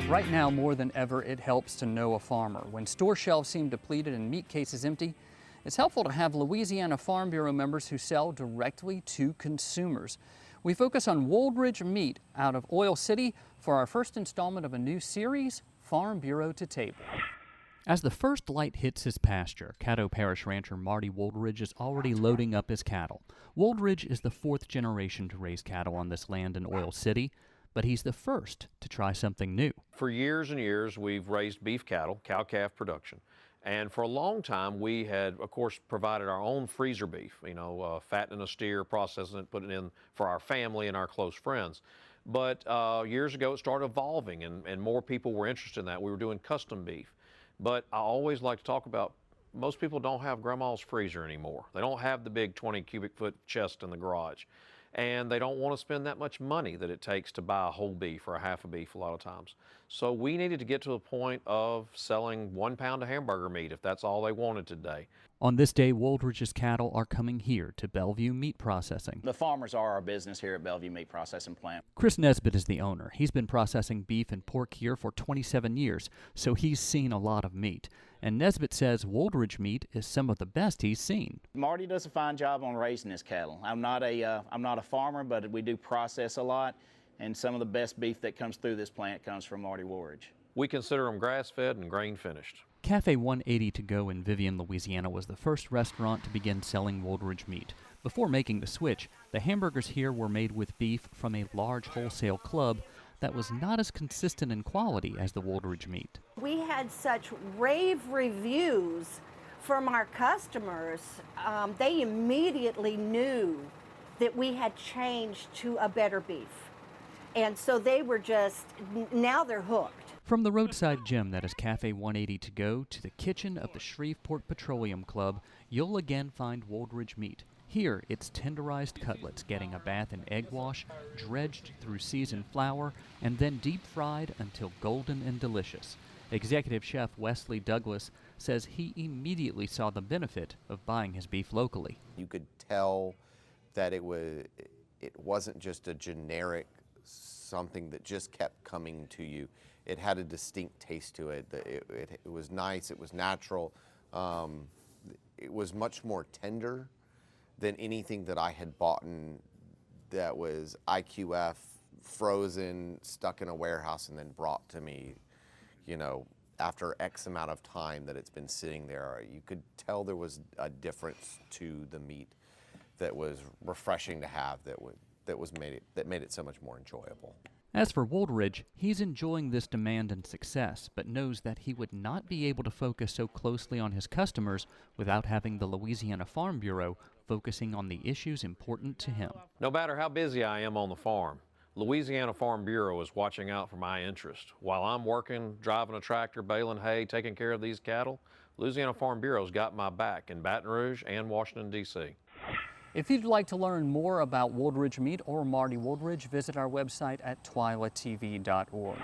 Right now, more than ever, it helps to know a farmer. When store shelves seem depleted and meat cases empty, it's helpful to have Louisiana Farm Bureau members who sell directly to consumers. We focus on Wooldridge Meat out of Oil City for our first installment of a new series, Farm Bureau to Table. As the first light hits his pasture, Caddo Parish rancher Marty Wooldridge is already loading up his cattle. Wooldridge is the fourth generation to raise cattle on this land in Oil City, but he's the first to try something new. For years and years, we've raised beef cattle, cow-calf production. And for a long time, we had, of course, provided our own freezer beef, fattening a steer, processing it, putting it in for our family and our close friends. But years ago, it started evolving, and more people were interested in that. We were doing custom beef. But I always like to talk about, most people don't have grandma's freezer anymore. They don't have the big 20 cubic foot chest in the garage. And they don't want to spend that much money that it takes to buy a whole beef or a half a beef a lot of times. So we needed to get to a point of selling 1 pound of hamburger meat if that's all they wanted today. On this day, Wooldridge's cattle are coming here to Bellevue Meat Processing. The farmers are our business here at Bellevue Meat Processing Plant. Chris Nesbitt is the owner. He's been processing beef and pork here for 27 years, so he's seen a lot of meat. And Nesbitt says Wooldridge meat is some of the best he's seen. Marty does a fine job on raising his cattle. I'm not a farmer, but we do process a lot, and some of the best beef that comes through this plant comes from Marty Woolridge. We consider them grass-fed and grain-finished. Cafe 180 to go in Vivian, Louisiana was the first restaurant to begin selling Wooldridge meat. Before making the switch, the hamburgers here were made with beef from a large wholesale club that was not as consistent in quality as the Wooldridge meat. We had such rave reviews from our customers. They immediately knew that we had changed to a better beef. And so they were now they're hooked. From the roadside gym that is Cafe 180 to go to the kitchen of the Shreveport Petroleum Club, you'll again find Wooldridge meat. Here, it's tenderized cutlets getting a bath in egg wash, dredged through seasoned flour, and then deep fried until golden and delicious. Executive Chef Wesley Douglas says he immediately saw the benefit of buying his beef locally. You could tell that it wasn't just a generic something that just kept coming to you. It had a distinct taste to it. It was nice, it was natural. It was much more tender than anything that I had bought that was IQF, frozen, stuck in a warehouse, and then brought to me, after X amount of time that it's been sitting there. You could tell there was a difference to the meat that was refreshing to have, that made it so much more enjoyable. As for Wooldridge, he's enjoying this demand and success, but knows that he would not be able to focus so closely on his customers without having the Louisiana Farm Bureau focusing on the issues important to him. No matter how busy I am on the farm, Louisiana Farm Bureau is watching out for my interest. While I'm working, driving a tractor, baling hay, taking care of these cattle, Louisiana Farm Bureau's got my back in Baton Rouge and Washington, D.C. If you'd like to learn more about Wooldridge Meat or Marty Wooldridge, visit our website at twilatv.org.